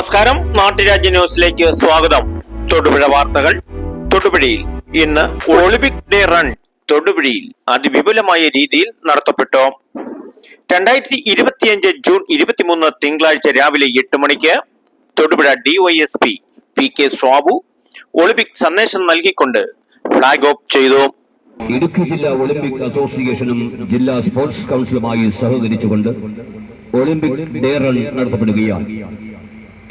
നമസ്കാരം, നാട്ടുരാജ്യ ന്യൂസിലേക്ക് സ്വാഗതം. തൊടുപുഴ വാർത്തകൾ. തൊടുപുഴയിൽ ഇന്ന് ഒളിമ്പിക് ഡേ റൺ തൊടുപുഴയിൽ അതിവിപുലമായ രീതിയിൽ നടത്തപ്പെട്ടു. 2025 ജൂൺ 23 തിങ്കളാഴ്ച രാവിലെ 8 മണിക്ക് തൊടുപുഴ ഡിവൈഎസ്പി PK സ്വാബു ഒളിമ്പിക് സന്ദേശം നൽകിക്കൊണ്ട് ഫ്ലാഗ് ഓഫ് ചെയ്തു. ഇടുക്കി ജില്ലാ ഒളിമ്പിക് അസോസിയേഷനും ജില്ലാ സ്പോർട്സ് കൗൺസിലുമായി സഹകരിച്ചുകൊണ്ട് ഒളിമ്പിക് ഡേ റൺ നടത്തപ്പെടുകയാണ്.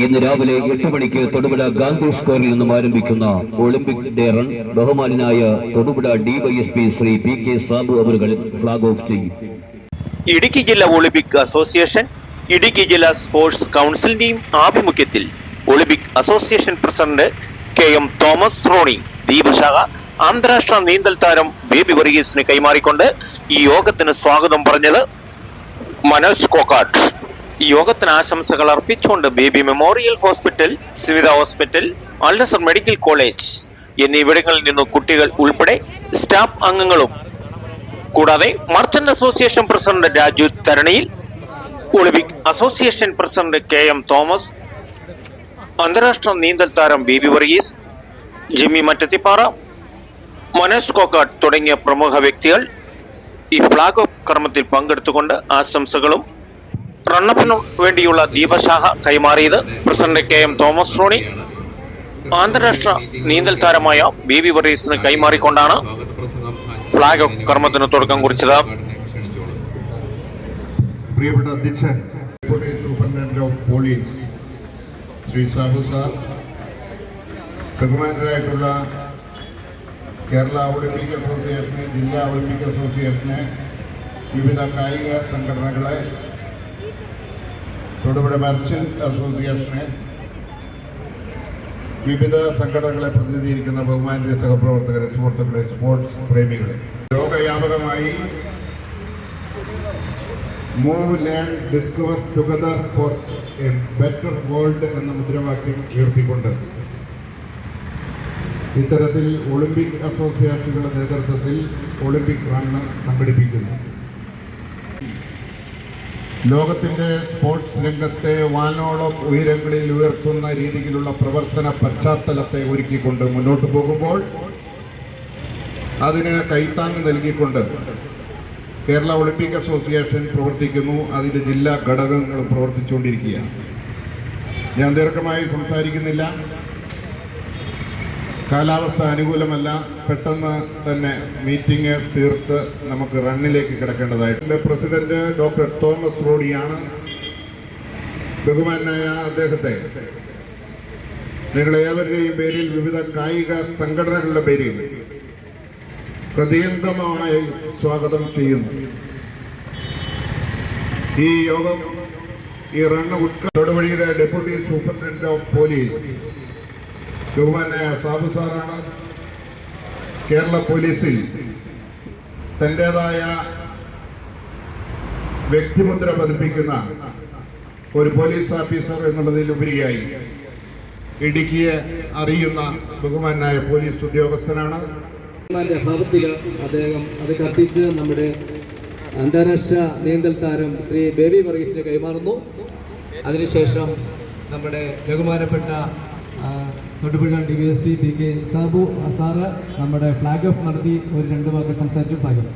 ഇന്ന് രാവിലെ 8 മണിക്ക് തൊടുപുഴ ഗാന്ധി സ്ക്വയറിൽ നിന്നും ആരംഭിക്കുന്ന ഒളിമ്പിക് ഡേ റൺ ബഹുമാനായ തൊടുപുഴ ഡിവൈഎസ്പി ശ്രീ PK സാബു അവർ ഫ്ലാഗ് ഓഫ് ചെയ്യും. ഇടുക്കി ജില്ലാ ഒളിമ്പിക് അസോസിയേഷൻ, ഇടുക്കി ജില്ലാ സ്പോർട്സ് കൗൺസിലിന്റെയും ആഭിമുഖ്യത്തിൽ Olympic association president KM Thomas Roni ദീപശാഖ അന്താരാഷ്ട്ര നീന്തൽ താരം ബേബി വർഗീസിന് കൈമാറിക്കൊണ്ട് ഈ യോഗത്തിന് സ്വാഗതം പറഞ്ഞത് മനോജ് കോക്കാട്ട്. ഈ യോഗത്തിന് ആശംസകൾ അർപ്പിച്ചുകൊണ്ട് Baby Memorial Hospital, Sivitha hospital, അൽനസർ മെഡിക്കൽ കോളേജ് എന്നിവിടങ്ങളിൽ നിന്ന് കുട്ടികൾ ഉൾപ്പെടെ സ്റ്റാഫ് അംഗങ്ങളും കൂടാതെ merchant association president Raju Tharaniyil, Olympic association president KM Thomas, അന്താരാഷ്ട്ര നീന്തൽ താരം ബേബി വർഗീസ്, ജിമ്മി മറ്റത്തിപ്പാറ, മനോജ് കോക്കാട്ട് തുടങ്ങിയ പ്രമുഖ വ്യക്തികൾ ഈ ഫ്ലാഗ് ഓഫ് കർമ്മത്തിൽ പങ്കെടുത്തുകൊണ്ട് ആശംസകളും റണ്ണപ്പിനു വേണ്ടിയുള്ള ദീപശാഖ കൈമാറിയത് പ്രസിഡന്റ് KM തോമസ് റോണി അന്താരാഷ്ട്ര നീന്തൽ താരമായ ബേബി വർഗീസിന് കൈമാറിക്കൊണ്ടാണ് ഫ്ലാഗ് ഓഫ് കർമ്മത്തിന് തുടക്കം കുറിച്ചത്. പ്രിയപ്പെട്ട അധ്യക്ഷൻ, deputy superintendent of police Shri Sabu sir, ബഹുമാനരായിട്ടുള്ള കേരള ഒളിമ്പിക് അസോസിയേഷന്, ജില്ലാ ഒളിമ്പിക് അസോസിയേഷന്, വിവിധ കായിക സംഘടനകളെ, തൊടുപുഴ മർച്ചന്റ് അസോസിയേഷന്, വിവിധ സംഘടനകളെ പ്രതിനിധീകരിക്കുന്ന ബഹുമാനീയ സഹപ്രവർത്തകരെ, സുഹൃത്തുക്കളെ, സ്പോർട്സ് പ്രേമികളെ, ലോകവ്യാപകമായി move, learn, discover together for a better world എന്ന മുദ്രാവാക്യം ഉയർത്തിക്കൊണ്ട് ഇത്തരത്തിൽ ഒളിമ്പിക് അസോസിയേഷനുകളുടെ നേതൃത്വത്തിൽ ഒളിമ്പിക് റണ്ണ് സംഘടിപ്പിക്കുന്നു. ലോകത്തിൻ്റെ സ്പോർട്സ് രംഗത്തെ വാനോളം ഉയരങ്ങളിൽ ഉയർത്തുന്ന രീതിയിലുള്ള പ്രവർത്തന പശ്ചാത്തലത്തെ ഒരുക്കിക്കൊണ്ട് മുന്നോട്ട് പോകുമ്പോൾ അതിന് കൈത്താങ് നൽകിക്കൊണ്ട് കേരള ഒളിമ്പിക് അസോസിയേഷൻ പ്രവർത്തിക്കുന്നു. അതിൻ്റെ ജില്ലാ ഘടകങ്ങളും പ്രവർത്തിച്ചുകൊണ്ടിരിക്കുകയാണ്. ഞാൻ ദീർഘമായി സംസാരിക്കുന്നില്ല, കാലാവസ്ഥ അനുകൂലമല്ല. പെട്ടെന്ന് തന്നെ മീറ്റിംഗ് തീർത്ത് നമുക്ക് റണ്ണിലേക്ക് കിടക്കേണ്ടതായിട്ടുണ്ട്. പ്രസിഡന്റ് ഡോക്ടർ തോമസ് റോണിയാണ്. ബഹുമാനായ അദ്ദേഹത്തെ നിങ്ങളേവരുടെയും പേരിൽ, വിവിധ കായിക സംഘടനകളുടെ പേരിൽ ഹൃദയംഗമമായി സ്വാഗതം ചെയ്യുന്നു. ഈ യോഗം, ഈ റണ്ണ് തൊടുപുഴയുടെ ഡെപ്യൂട്ടി സൂപ്രണ്ടന്റ് ഓഫ് പോലീസ് ബഹുമാനായ സാബു സാറാണ്. കേരള പോലീസിൽ തൻ്റെതായ വ്യക്തിമുദ്ര പതിപ്പിക്കുന്ന ഒരു പോലീസ് ഓഫീസർ എന്നുള്ളതിലുപരിയായി ഇടുക്കിയെ അറിയുന്ന ബഹുമാനായ പോലീസ് ഉദ്യോഗസ്ഥനാണ്. ഭാവത്തിൽ അദ്ദേഹം അത് കത്തിച്ച് നമ്മുടെ അന്താരാഷ്ട്ര നീന്തൽ താരം ശ്രീ ബേബി വർഗീസിനെ കൈമാറുന്നു. അതിനുശേഷം നമ്മുടെ ബഹുമാനപ്പെട്ട Thodupuzha DVSP PK Sabu sir നമ്മുടെ ഫ്ലാഗ് ഓഫ് നടത്തി ഒരു 2 വാക്ക് സംസാരിച്ചു. Flag off.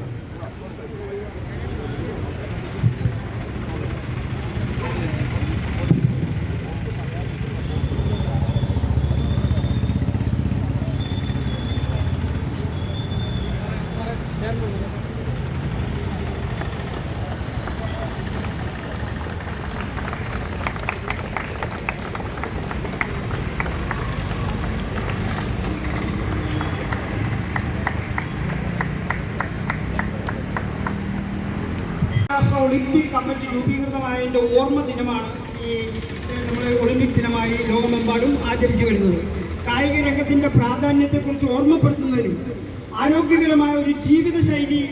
ഒളിമ്പിക് കമ്മിറ്റി രൂപീകൃതമായതിൻ്റെ ഓർമ്മ ദിനമാണ് ഈ നമ്മൾ ഒളിമ്പിക് ദിനമായി ലോകമെമ്പാടും ആചരിച്ചു വരുന്നത്. കായിക രംഗത്തിൻ്റെ പ്രാധാന്യത്തെക്കുറിച്ച് ഓർമ്മപ്പെടുത്തുന്നതിനും ആരോഗ്യകരമായ ഒരു ജീവിതശൈലി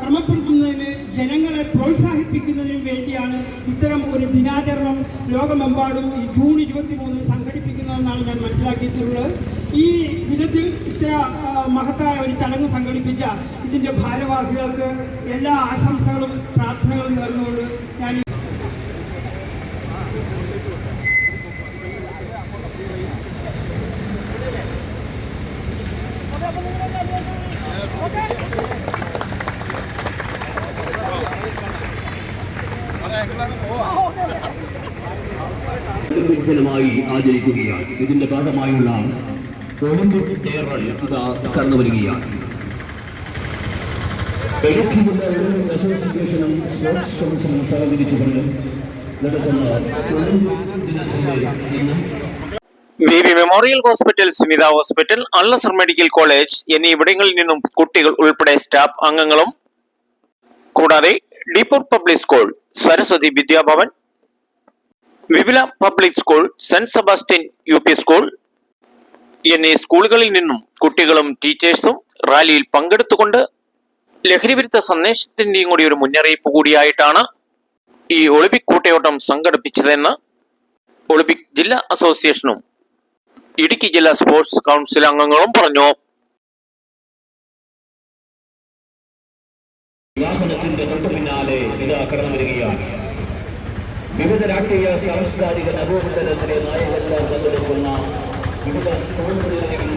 ക്രമപ്പെടുത്തുന്നതിന്, ജനങ്ങളെ പ്രോത്സാഹിപ്പിക്കുന്നതിനും വേണ്ടിയാണ് ഇത്തരം ഒരു ദിനാചരണം ലോകമെമ്പാടും ഈ ജൂൺ 23 സംഘടിപ്പിക്കുന്നതെന്നാണ് ഞാൻ മനസ്സിലാക്കിയിട്ടുള്ളത്. ഈ ദിനത്തിൽ ഇത്ര മഹത്തായ ഒരു ചടങ്ങ് സംഘടിപ്പിച്ച ഇതിൻ്റെ ഭാരവാഹികൾക്ക് എല്ലാ ആശംസകളും പ്രാർത്ഥനകളും നേർന്നുകൊണ്ട് ഞാൻ ദിനമായി ആചരിക്കുകയാണ്. ഇതിന്റെ ഭാഗമായുള്ള ഒളിമ്പിക് ഡേ റൺ കടന്നു വരികയാണ്. ഇടുക്കി ജില്ലാ ഒളിമ്പിക് അസോസിയേഷനും സ്പോർട്സ് കൗൺസിലും സഹകരിച്ചുകൊണ്ട് നടത്തുന്ന ഒളിമ്പിക് ദിനത്തിന്റെ ഇന്ന് Baby Memorial Hospital, Smitha hospital, അൽനസർ മെഡിക്കൽ കോളേജ് എന്നിവിടങ്ങളിൽ നിന്നും കുട്ടികൾ ഉൾപ്പെടെ സ്റ്റാഫ് അംഗങ്ങളും കൂടാതെ ഡീപ്പൂർ public school, Saraswathi Vidyabhavan, Vipula public school, saint Sebastian UP school എന്നീ സ്കൂളുകളിൽ നിന്നും കുട്ടികളും ടീച്ചേഴ്സും റാലിയിൽ പങ്കെടുത്തുകൊണ്ട് ലഹരിവിരുദ്ധ സന്ദേശത്തിന്റെയും കൂടി ഒരു മുന്നറിയിപ്പ് കൂടിയായിട്ടാണ് ഈ ഒളിമ്പിക് കൂട്ടയോട്ടം സംഘടിപ്പിച്ചതെന്ന് ഒളിമ്പിക് ജില്ലാ അസോസിയേഷനും ഇടുക്കി ജില്ലാ സ്പോർട്സ് കൗൺസിൽ അംഗങ്ങളും പറഞ്ഞു. വാഹനത്തിന്റെ തൊട്ടു പിന്നാലെ ഇതാ കടന്നു വരികയാണ്. വിവിധ രാഷ്ട്രീയ സാംസ്കാരിക നവോത്ഥാനത്തിലെ നായകന്മാർ പങ്കെടുക്കുന്ന വിവിധ സ്കൂളുകളിലെയും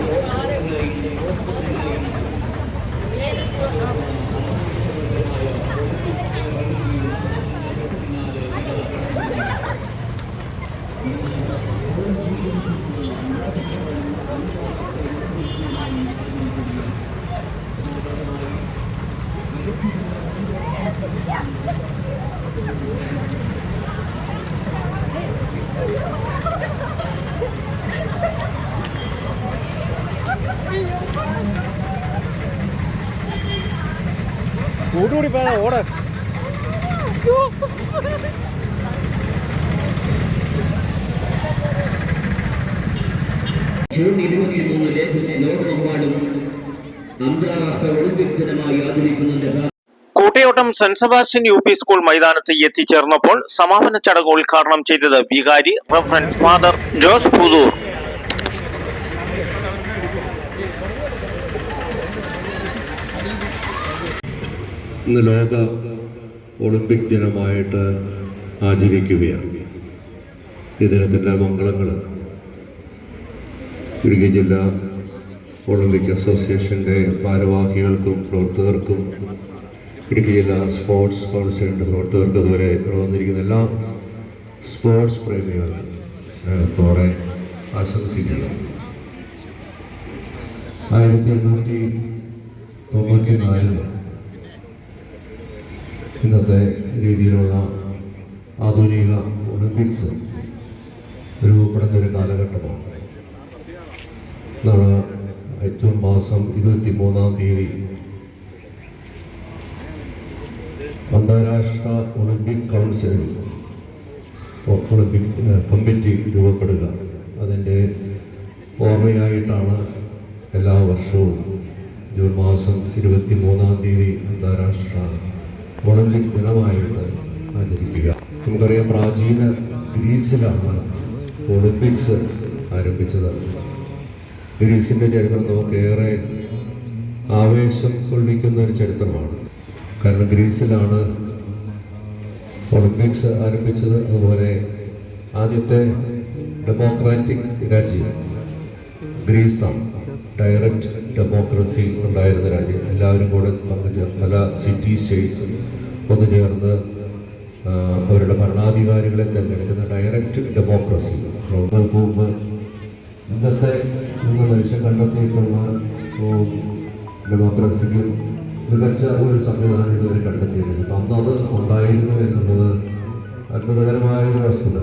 കൂട്ടുകൂടി പോയാ ഓട ജൂൺ 23 ലോകമെമ്പാടും അന്താരാഷ്ട്ര ഒളിമ്പിക് ദിനമായി ആചരിക്കുന്നുണ്ട്. കൂട്ടയോട്ടം സെന്റ് സെബാസ്റ്റ്യൻ UP സ്കൂൾ മൈതാനത്ത് എത്തിച്ചേർന്നപ്പോൾ സമാപന ചടങ്ങ് ഉദ്ഘാടനം ചെയ്തത് വികാരി റവറന്റ് ഫാദർ ജോസ് പുതൂർ. ഇന്ന് ലോക ഒളിമ്പിക് ദിനമായിട്ട് ആചരിക്കുകയാണ്. ഈ ദിനത്തിൻ്റെ മംഗളങ്ങൾ ഇടുക്കി ജില്ലാ ഒളിമ്പിക് അസോസിയേഷൻ്റെ ഭാരവാഹികൾക്കും പ്രവർത്തകർക്കും ഇടുക്കി ജില്ലാ സ്പോർട്സ് കൗൺസിലിൻ്റെ പ്രവർത്തകർക്കും അതുവരെ ഇവിടെ വന്നിരിക്കുന്ന എല്ലാ സ്പോർട്സ് പ്രേമികൾക്കും സ്നേഹത്തോടെ ആശംസിക്കുന്നു. 1894 ഇന്നത്തെ രീതിയിലുള്ള ആധുനിക ഒളിമ്പിക്സ് രൂപപ്പെടുന്നൊരു കാലഘട്ടമാണ്. നാളെ ജൂൺ മാസം 23 അന്താരാഷ്ട്ര ഒളിമ്പിക് കൗൺസിൽ ഒളിമ്പിക് കമ്മിറ്റി രൂപപ്പെടുക. അതിൻ്റെ ഓർമ്മയായിട്ടാണ് എല്ലാ വർഷവും ജൂൺ മാസം 23 അന്താരാഷ്ട്ര ഒളിമ്പിക് ദിനമായിട്ട് ആചരിക്കുക. നമുക്കറിയാം, പ്രാചീന ഗ്രീസിലാണ് ഒളിമ്പിക്സ് ആരംഭിച്ചത്. ഗ്രീസിൻ്റെ ചരിത്രം നമുക്കേറെ ആവേശം കൊള്ളിക്കുന്ന ഒരു ചരിത്രമാണ്. കാരണം ഗ്രീസിലാണ് ഒളിമ്പിക്സ് ആരംഭിച്ചത്. അതുപോലെ ആദ്യത്തെ ഡെമോക്രാറ്റിക് രാജ്യം ഗ്രീസാണ്. ഡയറക്റ്റ് ഡെമോക്രസി ഉണ്ടായിരുന്ന രാജ്യം. എല്ലാവരും കൂടെ പങ്കുചേർന്ന് പല സിറ്റി സ്റ്റേറ്റ്സും ഒന്നുചേർന്ന് അവരുടെ ഭരണാധികാരികളെ തിരഞ്ഞെടുക്കുന്ന ഡയറക്റ്റ് ഡെമോക്രസി. ലോകങ്ങൾക്ക് മുമ്പ് ഇന്നത്തെ മനുഷ്യൻ കണ്ടെത്തിയിട്ടുള്ള ഡെമോക്രസിക്കും മികച്ച ഒരു സംവിധാനം ഇതുവരെ കണ്ടെത്തിയിരുന്നില്ല. അപ്പം അന്ന് അത് ഉണ്ടായിരുന്നു എന്നുള്ളത് അത്ഭുതകരമായ ഒരു വസ്തുത.